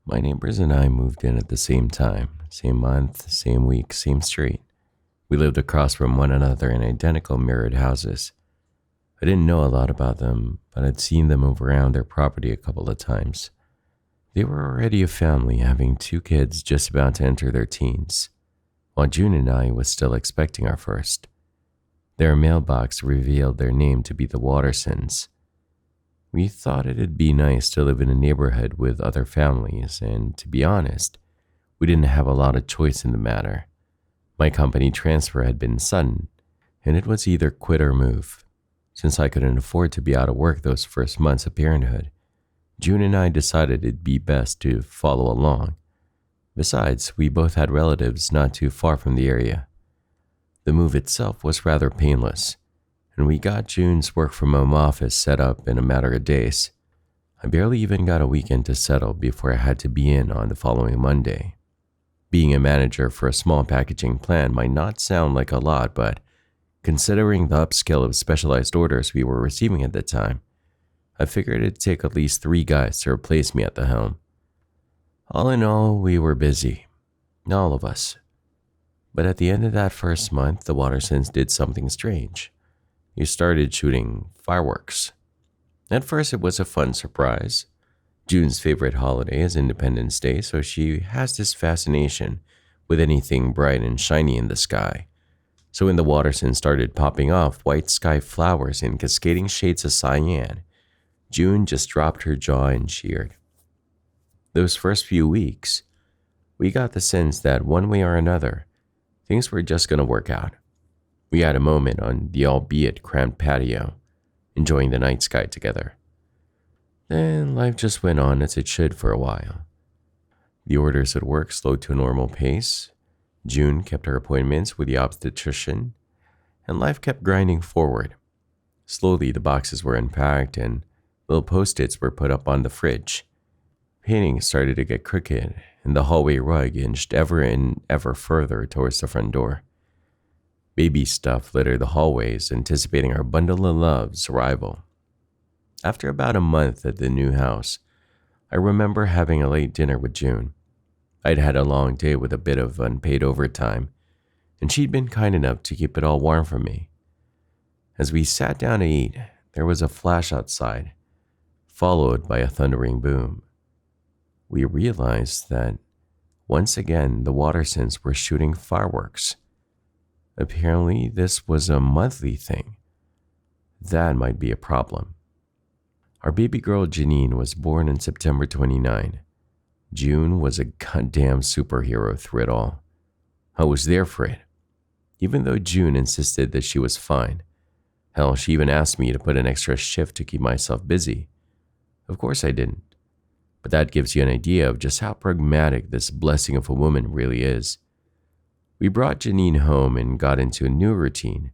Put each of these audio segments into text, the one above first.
My neighbors and I moved in at the same time, same month, same week, same street. We lived across from one another in identical mirrored houses. I didn't know a lot about them, but I'd seen them move around their property a couple of times. They were already a family, having two kids just about to enter their teens, while June and I was still expecting our first. Their mailbox revealed their name to be the Wattersons. We thought it'd be nice to live in a neighborhood with other families, and to be honest, we didn't have a lot of choice in the matter. My company transfer had been sudden, and it was either quit or move. Since I couldn't afford to be out of work those first months of parenthood, June and I decided it'd be best to follow along. Besides, we both had relatives not too far from the area. The move itself was rather painless, and we got June's work from home office set up in a matter of days. I barely even got a weekend to settle before I had to be in on the following Monday. Being a manager for a small packaging plant might not sound like a lot, but considering the upscale of specialized orders we were receiving at the time, I figured it'd take at least 3 guys to replace me at the helm. All in all, we were busy. All of us. But at the end of that first month, the Wattersons did something strange. You started shooting fireworks. At first, it was a fun surprise. June's favorite holiday is Independence Day, so she has this fascination with anything bright and shiny in the sky. So when the Wattersons started popping off white sky flowers in cascading shades of cyan, June just dropped her jaw and cheered. Those first few weeks, we got the sense that one way or another, things were just going to work out. We had a moment on the albeit cramped patio, enjoying the night sky together. Then life just went on as it should for a while. The orders at work slowed to a normal pace. June kept her appointments with the obstetrician, and life kept grinding forward. Slowly, the boxes were unpacked and little post-its were put up on the fridge. Painting started to get crooked, and the hallway rug inched ever and ever further towards the front door. Baby stuff littered the hallways, anticipating our bundle of love's arrival. After about a month at the new house, I remember having a late dinner with June. I'd had a long day with a bit of unpaid overtime, and she'd been kind enough to keep it all warm for me. As we sat down to eat, there was a flash outside, followed by a thundering boom. We realized that, once again, the Wattersons were shooting fireworks. Apparently, this was a monthly thing. That might be a problem. Our baby girl Janine was born on September 29. June was a goddamn superhero through it all. I was there for it. Even though June insisted that she was fine. Hell, she even asked me to put an extra shift to keep myself busy. Of course I didn't. But that gives you an idea of just how pragmatic this blessing of a woman really is. We brought Janine home and got into a new routine.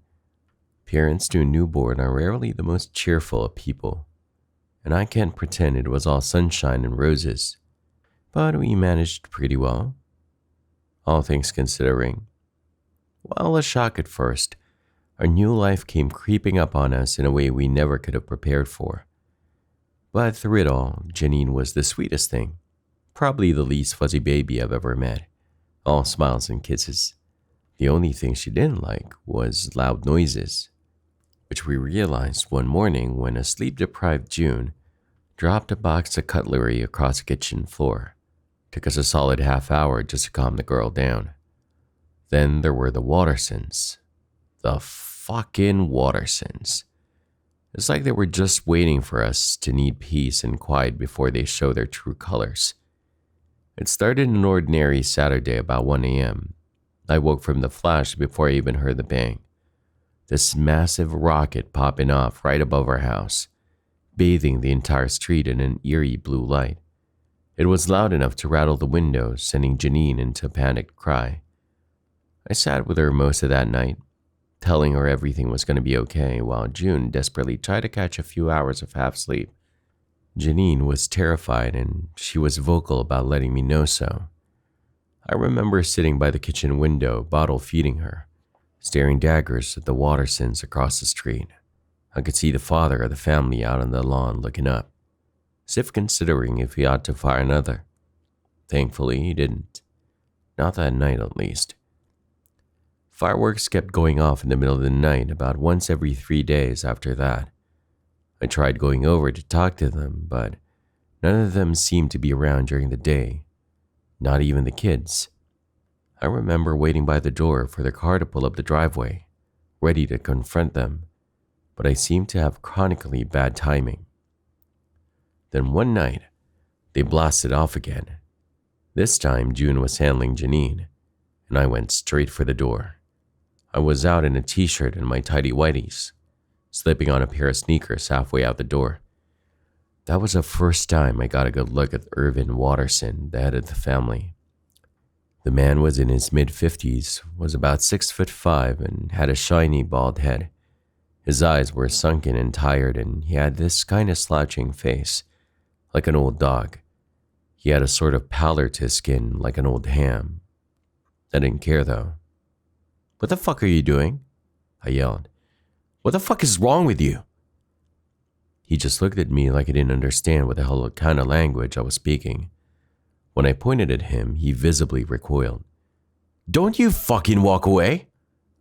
Parents to a newborn are rarely the most cheerful of people, and I can't pretend it was all sunshine and roses. But we managed pretty well, all things considering. While a shock at first, our new life came creeping up on us in a way we never could have prepared for. But through it all, Janine was the sweetest thing, probably the least fuzzy baby I've ever met, all smiles and kisses. The only thing she didn't like was loud noises, which we realized one morning when a sleep-deprived June dropped a box of cutlery across the kitchen floor. Took us a solid half hour just to calm the girl down. Then there were the Wattersons. The fucking Wattersons. It's like they were just waiting for us to need peace and quiet before they show their true colors. It started an ordinary Saturday about 1 a.m. I woke from the flash before I even heard the bang. This massive rocket popping off right above our house, bathing the entire street in an eerie blue light. It was loud enough to rattle the windows, sending Janine into a panicked cry. I sat with her most of that night, telling her everything was going to be okay, while June desperately tried to catch a few hours of half sleep. Janine was terrified, and she was vocal about letting me know so. I remember sitting by the kitchen window, bottle feeding her, staring daggers at the Wattersons across the street. I could see the father of the family out on the lawn looking up, as if considering if he ought to fire another. Thankfully, he didn't. Not that night, at least. Fireworks kept going off in the middle of the night about once every 3 days after that. I tried going over to talk to them, but none of them seemed to be around during the day. Not even the kids. I remember waiting by the door for their car to pull up the driveway, ready to confront them, but I seemed to have chronically bad timing. Then one night, they blasted off again. This time, June was handling Janine, and I went straight for the door. I was out in a t-shirt and my tidy whities, slipping on a pair of sneakers halfway out the door. That was the first time I got a good look at Irvin Watterson, the head of the family. The man was in his mid-50s, was about 6'5", and had a shiny bald head. His eyes were sunken and tired, and he had this kind of slouching face, like an old dog. He had a sort of pallor to his skin, like an old ham. I didn't care, though. "What the fuck are you doing?" I yelled. "What the fuck is wrong with you?" He just looked at me like he didn't understand what the hell kind of language I was speaking. When I pointed at him, he visibly recoiled. "Don't you fucking walk away,"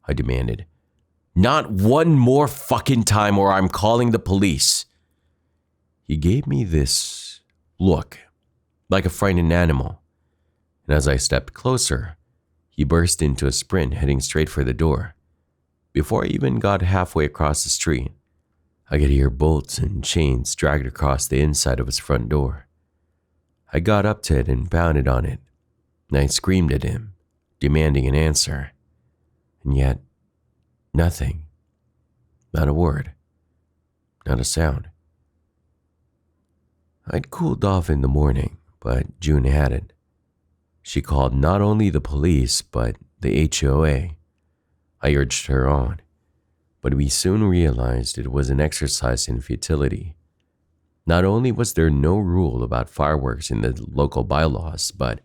I demanded. "Not one more fucking time or I'm calling the police." He gave me this look, like a frightened animal, and as I stepped closer, he burst into a sprint heading straight for the door. Before I even got halfway across the street, I could hear bolts and chains dragged across the inside of his front door. I got up to it and pounded on it, and I screamed at him, demanding an answer. And yet, nothing. Not a word. Not a sound. I'd cooled off in the morning, but June hadn't. She called not only the police, but the HOA. I urged her on, but we soon realized it was an exercise in futility. Not only was there no rule about fireworks in the local bylaws, but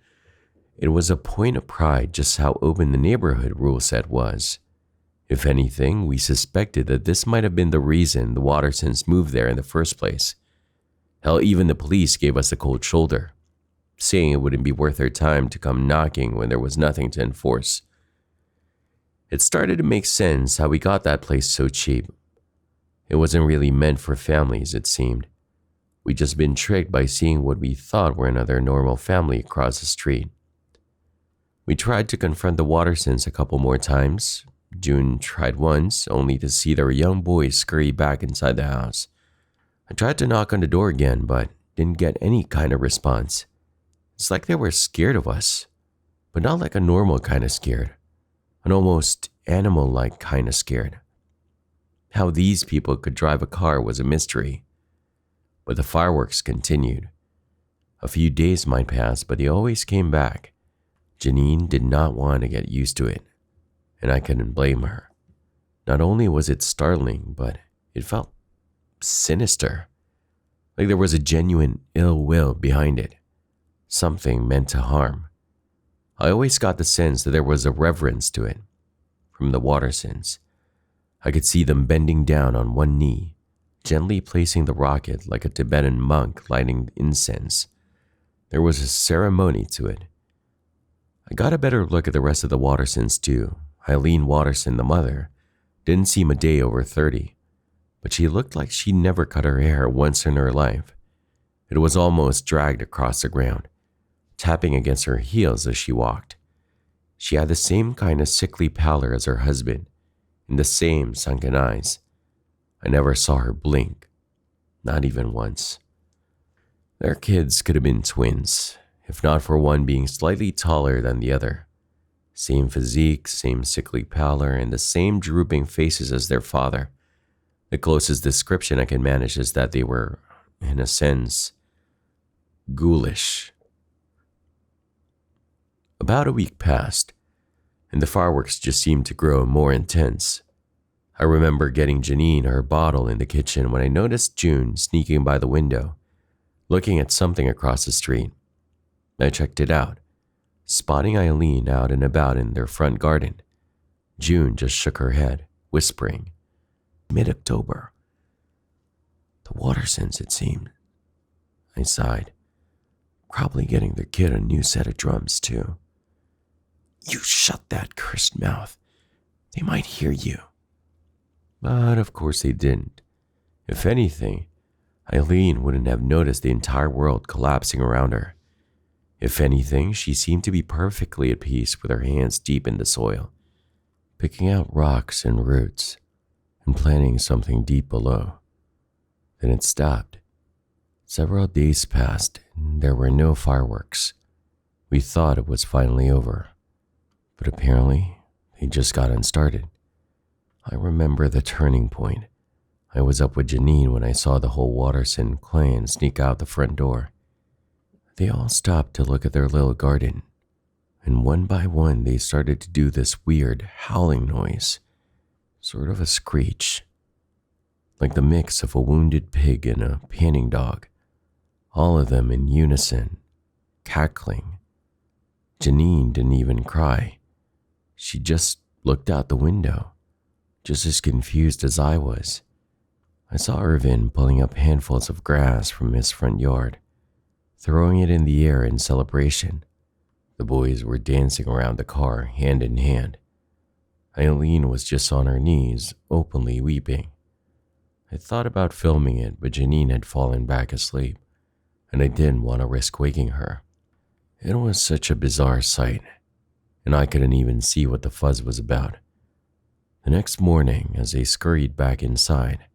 it was a point of pride just how open the neighborhood rule set was. If anything, we suspected that this might have been the reason the Wattersons moved there in the first place. Hell, even the police gave us the cold shoulder, saying it wouldn't be worth their time to come knocking when there was nothing to enforce. It started to make sense how we got that place so cheap. It wasn't really meant for families, it seemed. We'd just been tricked by seeing what we thought were another normal family across the street. We tried to confront the Wattersons a couple more times. June tried once, only to see their young boy scurry back inside the house. I tried to knock on the door again, but didn't get any kind of response. It's like they were scared of us, but not like a normal kind of scared. An almost animal-like kind of scared. How these people could drive a car was a mystery. But the fireworks continued. A few days might pass, but they always came back. Janine did not want to get used to it, and I couldn't blame her. Not only was it startling, but it felt sinister. Like there was a genuine ill will behind it. Something meant to harm. I always got the sense that there was a reverence to it. From the Wattersons, I could see them bending down on one knee, gently placing the rocket like a Tibetan monk lighting incense. There was a ceremony to it. I got a better look at the rest of the Wattersons too. Eileen Watterson, the mother, didn't seem a day over 30, but she looked like she never cut her hair once in her life. It was almost dragged across the ground, tapping against her heels as she walked. She had the same kind of sickly pallor as her husband, and the same sunken eyes. I never saw her blink, not even once. Their kids could have been twins, if not for one being slightly taller than the other. Same physique, same sickly pallor, and the same drooping faces as their father. The closest description I can manage is that they were, in a sense, ghoulish. About a week passed, and the fireworks just seemed to grow more intense. I remember getting Janine her bottle in the kitchen when I noticed June sneaking by the window, looking at something across the street. I checked it out, spotting Eileen out and about in their front garden. June just shook her head, whispering, "Mid-October. The Wattersons, it seemed." I sighed. Probably getting their kid a new set of drums, too. You shut that cursed mouth. They might hear you. But of course they didn't. If anything, Eileen wouldn't have noticed the entire world collapsing around her. If anything, she seemed to be perfectly at peace with her hands deep in the soil, picking out rocks and roots and planting something deep below. Then it stopped. Several days passed and there were no fireworks. We thought it was finally over, but apparently they just got started. I remember the turning point. I was up with Janine when I saw the whole Watterson clan sneak out the front door. They all stopped to look at their little garden, and one by one they started to do this weird howling noise, sort of a screech, like the mix of a wounded pig and a panting dog, all of them in unison, cackling. Janine didn't even cry. She just looked out the window, just as confused as I was. I saw Irvin pulling up handfuls of grass from his front yard, throwing it in the air in celebration. The boys were dancing around the car, hand in hand. Eileen was just on her knees, openly weeping. I thought about filming it, but Janine had fallen back asleep, and I didn't want to risk waking her. It was such a bizarre sight, and I couldn't even see what the fuzz was about. The next morning, as they scurried back inside,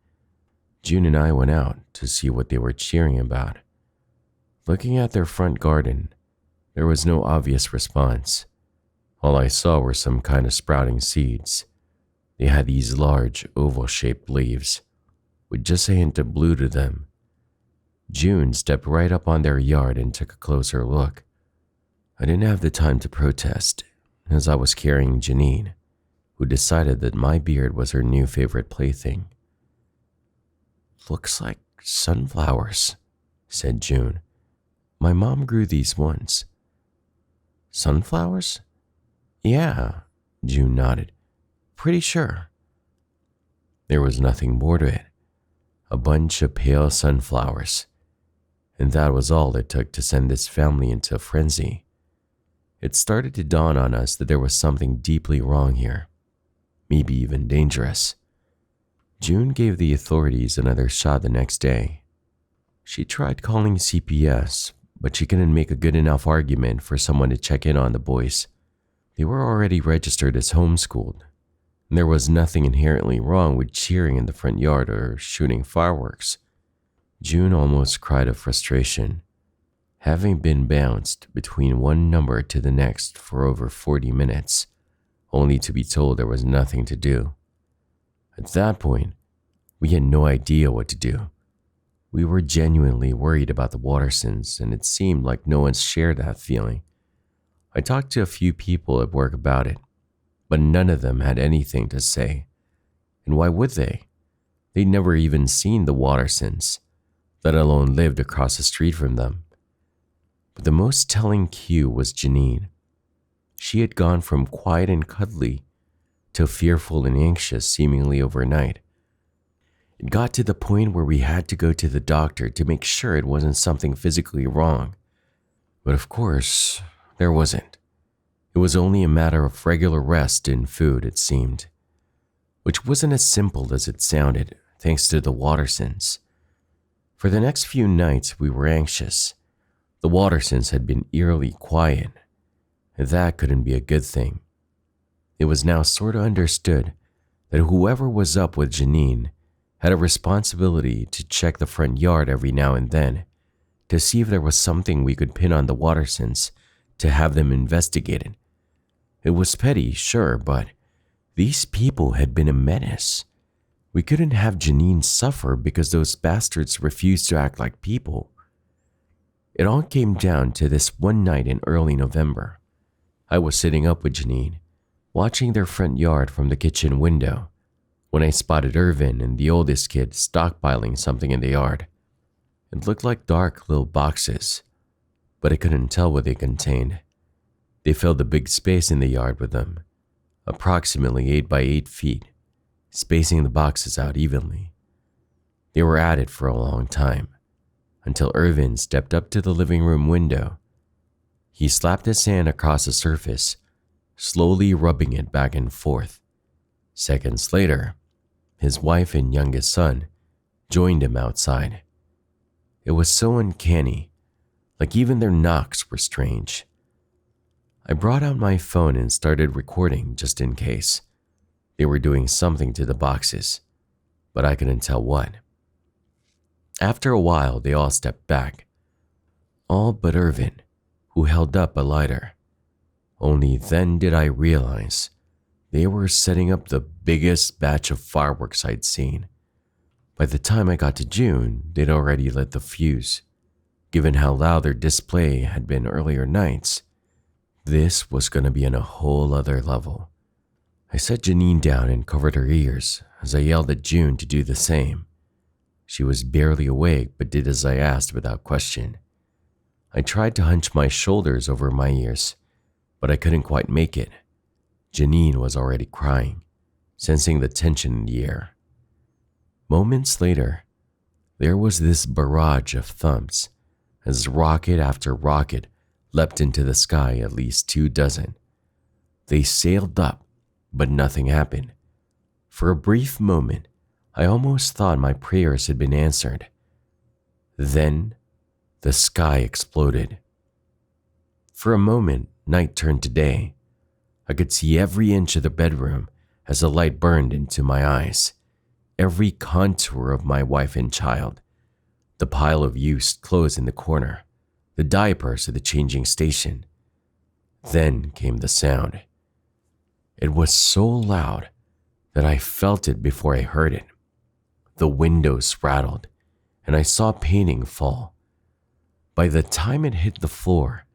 June and I went out to see what they were cheering about. Looking at their front garden, there was no obvious response. All I saw were some kind of sprouting seeds. They had these large, oval-shaped leaves, with just a hint of blue to them. June stepped right up on their yard and took a closer look. I didn't have the time to protest, as I was carrying Janine, who decided that my beard was her new favorite plaything. "Looks like sunflowers," said June. "My mom grew these once." "Sunflowers?" "Yeah," June nodded. "Pretty sure." There was nothing more to it. A bunch of pale sunflowers. And that was all it took to send this family into a frenzy. It started to dawn on us that there was something deeply wrong here. Maybe even dangerous. June gave the authorities another shot the next day. She tried calling CPS, but she couldn't make a good enough argument for someone to check in on the boys. They were already registered as homeschooled, and there was nothing inherently wrong with cheering in the front yard or shooting fireworks. June almost cried of frustration, having been bounced between one number to the next for over 40 minutes, only to be told there was nothing to do. At that point, we had no idea what to do. We were genuinely worried about the Wattersons, and it seemed like no one shared that feeling. I talked to a few people at work about it, but none of them had anything to say. And why would they? They'd never even seen the Wattersons, let alone lived across the street from them. But the most telling cue was Janine. She had gone from quiet and cuddly to fearful and anxious seemingly overnight. It got to the point where we had to go to the doctor to make sure it wasn't something physically wrong. But of course, there wasn't. It was only a matter of regular rest and food, it seemed. Which wasn't as simple as it sounded, thanks to the Wattersons. For the next few nights, we were anxious. The Wattersons had been eerily quiet, and that couldn't be a good thing. It was now sort of understood that whoever was up with Janine had a responsibility to check the front yard every now and then to see if there was something we could pin on the Wattersons to have them investigated. It was petty, sure, but these people had been a menace. We couldn't have Janine suffer because those bastards refused to act like people. It all came down to this one night in early November. I was sitting up with Janine, watching their front yard from the kitchen window, when I spotted Irvin and the oldest kid stockpiling something in the yard. It looked like dark little boxes, but I couldn't tell what they contained. They filled a big space in the yard with them, approximately 8 by 8 feet, spacing the boxes out evenly. They were at it for a long time. until Irvin stepped up to the living room window. He slapped his hand across the surface, slowly rubbing it back and forth. Seconds later, his wife and youngest son joined him outside. It was so uncanny, like even their knocks were strange. I brought out my phone and started recording just in case. They were doing something to the boxes, but I couldn't tell what. After a while, they all stepped back, all but Irvin, who held up a lighter. Only then did I realize they were setting up the biggest batch of fireworks I'd seen. By the time I got to June, they'd already lit the fuse. Given how loud their display had been earlier nights, this was going to be on a whole other level. I set Janine down and covered her ears as I yelled at June to do the same. She was barely awake but did as I asked without question. I tried to hunch my shoulders over my ears, but I couldn't quite make it. Janine was already crying, sensing the tension in the air. Moments later, there was this barrage of thumps as rocket after rocket leapt into the sky, at least 24. They sailed up, but nothing happened. For a brief moment, I almost thought my prayers had been answered. Then, the sky exploded. For a moment, night turned to day. I could see every inch of the bedroom as the light burned into my eyes, every contour of my wife and child, the pile of used clothes in the corner, the diapers at the changing station. Then came the sound. It was so loud that I felt it before I heard it. The windows rattled, and I saw painting fall. By the time it hit the floor,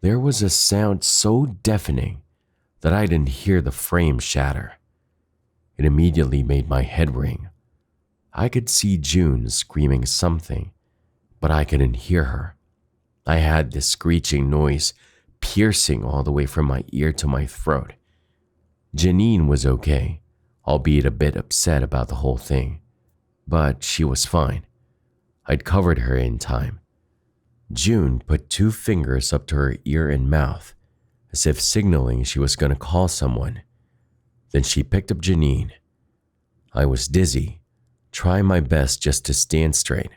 there was a sound so deafening that I didn't hear the frame shatter. It immediately made my head ring. I could see June screaming something, but I couldn't hear her. I had this screeching noise piercing all the way from my ear to my throat. Janine was okay, albeit a bit upset about the whole thing, but she was fine. I'd covered her in time. June put 2 fingers up to her ear and mouth, as if signaling she was going to call someone. Then she picked up Janine. I was dizzy, trying my best just to stand straight.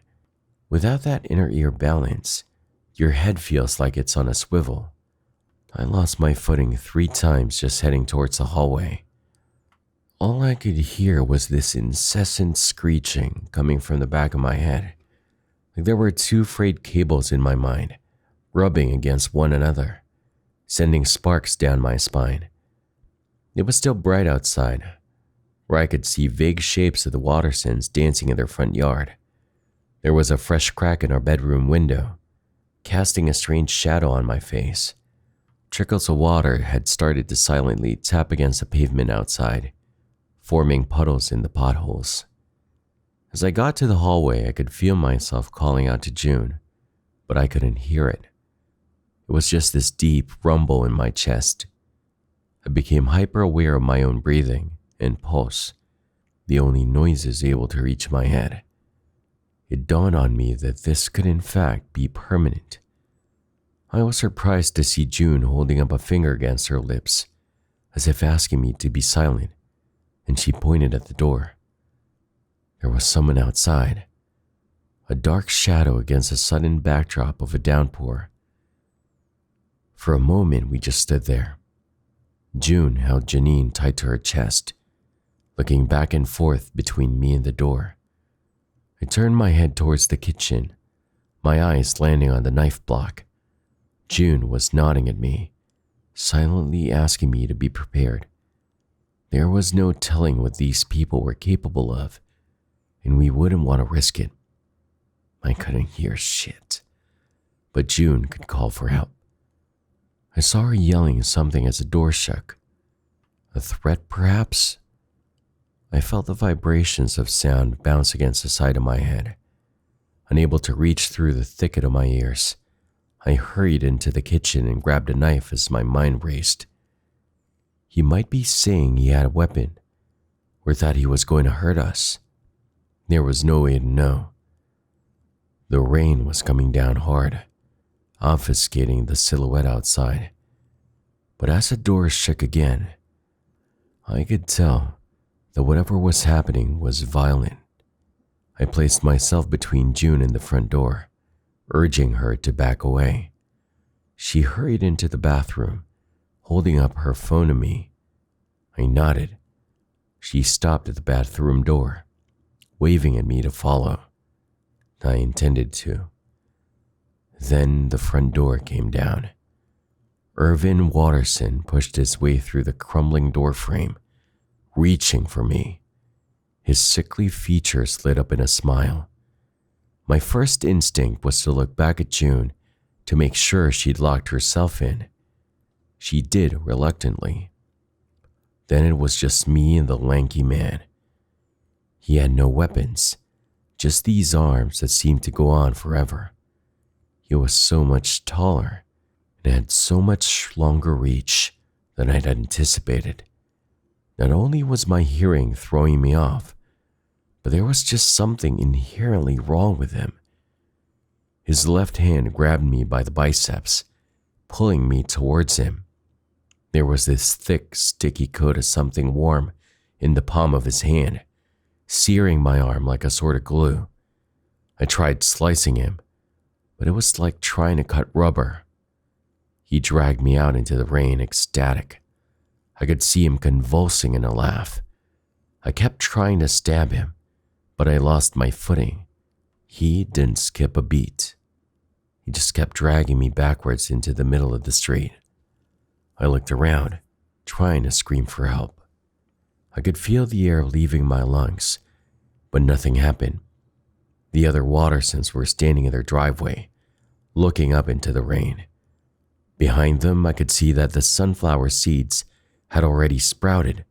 Without that inner ear balance, your head feels like it's on a swivel. I lost my footing 3 times just heading towards the hallway. All I could hear was this incessant screeching coming from the back of my head. Like there were 2 frayed cables in my mind, rubbing against one another, sending sparks down my spine. It was still bright outside, where I could see vague shapes of the Watersons dancing in their front yard. There was a fresh crack in our bedroom window, casting a strange shadow on my face. Trickles of water had started to silently tap against the pavement outside, forming puddles in the potholes. As I got to the hallway, I could feel myself calling out to June, but I couldn't hear it. It was just this deep rumble in my chest. I became hyper-aware of my own breathing and pulse, the only noises able to reach my head. It dawned on me that this could in fact be permanent. I was surprised to see June holding up a finger against her lips, as if asking me to be silent, and she pointed at the door. There was someone outside, a dark shadow against the sudden backdrop of a downpour. For a moment, we just stood there. June held Janine tight to her chest, looking back and forth between me and the door. I turned my head towards the kitchen, my eyes landing on the knife block. June was nodding at me, silently asking me to be prepared. There was no telling what these people were capable of, and we wouldn't want to risk it. I couldn't hear shit, but June could call for help. I saw her yelling something as the door shook. A threat, perhaps? I felt the vibrations of sound bounce against the side of my head. Unable to reach through the thicket of my ears, I hurried into the kitchen and grabbed a knife as my mind raced. He might be saying he had a weapon, or that he was going to hurt us. There was no way to know. The rain was coming down hard, obfuscating the silhouette outside. But as the doors shook again, I could tell that whatever was happening was violent. I placed myself between June and the front door, urging her to back away. She hurried into the bathroom, holding up her phone to me. I nodded. She stopped at the bathroom door, waving at me to follow. I intended to. Then the front door came down. Irvin Watterson pushed his way through the crumbling doorframe, reaching for me. His sickly features lit up in a smile. My first instinct was to look back at June to make sure she'd locked herself in. She did reluctantly. Then it was just me and the lanky man. He had no weapons, just these arms that seemed to go on forever. He was so much taller and had so much longer reach than I'd anticipated. Not only was my hearing throwing me off, but there was just something inherently wrong with him. His left hand grabbed me by the biceps, pulling me towards him. There was this thick, sticky coat of something warm in the palm of his hand, searing my arm like a sort of glue. I tried slicing him, but it was like trying to cut rubber. He dragged me out into the rain, ecstatic. I could see him convulsing in a laugh. I kept trying to stab him, but I lost my footing. He didn't skip a beat. He just kept dragging me backwards into the middle of the street. I looked around, trying to scream for help. I could feel the air leaving my lungs, but nothing happened. The other Wattersons were standing in their driveway, looking up into the rain. Behind them, I could see that the sunflower seeds had already sprouted,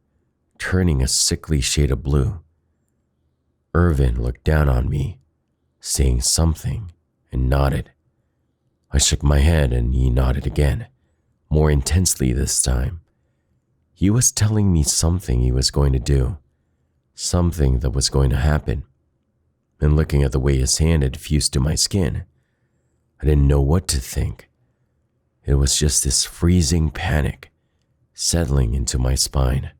turning a sickly shade of blue. Irvin looked down on me, saying something, and nodded. I shook my head and he nodded again, more intensely this time. He was telling me something he was going to do, something that was going to happen. And looking at the way his hand had fused to my skin, I didn't know what to think. It was just this freezing panic settling into my spine.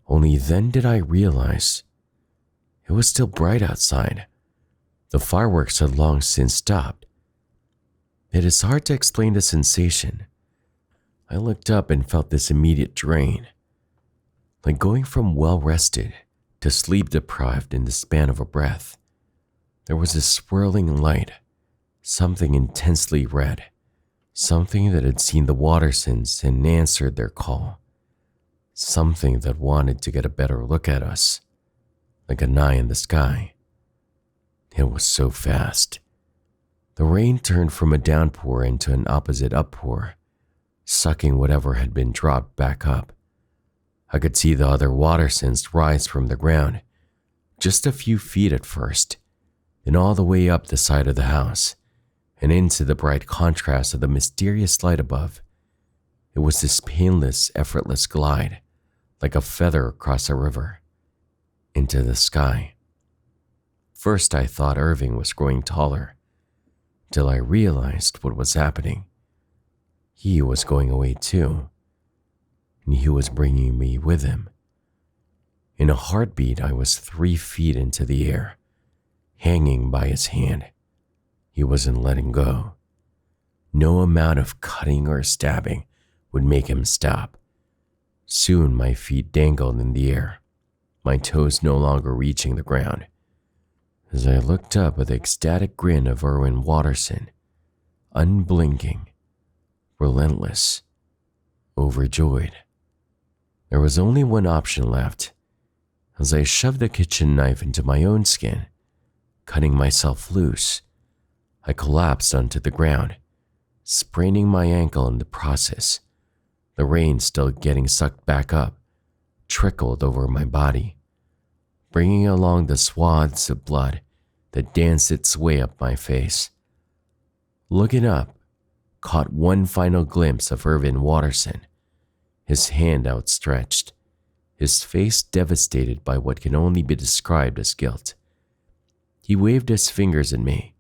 Only then did I realize it was still bright outside. The fireworks had long since stopped. It is hard to explain the sensation. I looked up and felt this immediate drain, like going from well-rested to sleep-deprived in the span of a breath. There was a swirling light, something intensely red, something that had seen the Wattersons and answered their call, something that wanted to get a better look at us, like an eye in the sky. It was so fast. The rain turned from a downpour into an opposite uppour, sucking whatever had been dropped back up. I could see the other Wattersons rise from the ground, just a few feet at first, then all the way up the side of the house, and into the bright contrast of the mysterious light above. It was this painless, effortless glide, like a feather across a river, into the sky. First I thought Irving was growing taller, till I realized what was happening. He was going away too, and he was bringing me with him. In a heartbeat, I was 3 feet into the air, hanging by his hand. He wasn't letting go. No amount of cutting or stabbing would make him stop. Soon my feet dangled in the air, my toes no longer reaching the ground. As I looked up at the ecstatic grin of Irvin Watterson, unblinking, relentless, overjoyed. There was only one option left. As I shoved the kitchen knife into my own skin, cutting myself loose, I collapsed onto the ground, spraining my ankle in the process. The rain, still getting sucked back up, trickled over my body, bringing along the swaths of blood that danced its way up my face. Looking up, caught one final glimpse of Irvin Watterson, his hand outstretched, his face devastated by what can only be described as guilt. He waved his fingers at me,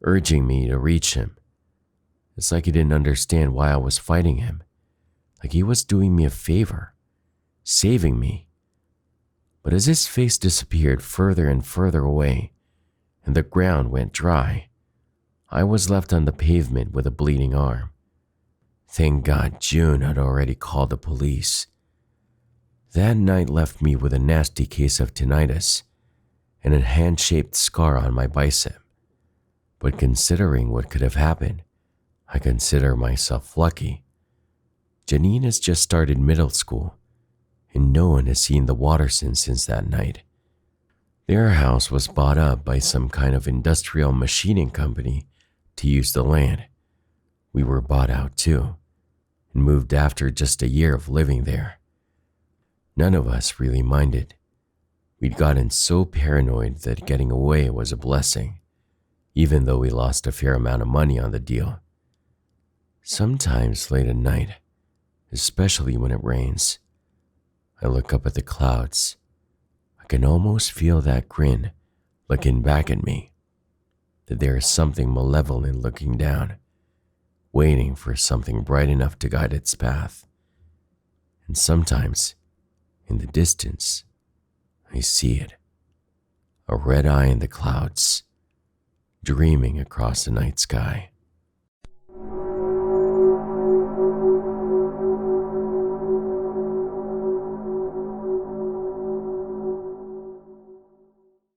urging me to reach him. It's like he didn't understand why I was fighting him, like he was doing me a favor, saving me. But as his face disappeared further and further away, and the ground went dry, I was left on the pavement with a bleeding arm. Thank God June had already called the police. That night left me with a nasty case of tinnitus and a hand-shaped scar on my bicep. But considering what could have happened, I consider myself lucky. Janine has just started middle school, and no one has seen the Wattersons since that night. Their house was bought up by some kind of industrial machining company to use the land. We were bought out too, and moved after just a year of living there. None of us really minded. We'd gotten so paranoid that getting away was a blessing, even though we lost a fair amount of money on the deal. Sometimes late at night, especially when it rains, I look up at the clouds. I can almost feel that grin looking back at me, that there is something malevolent looking down, waiting for something bright enough to guide its path. And sometimes, in the distance, I see it, a red eye in the clouds, dreaming across the night sky.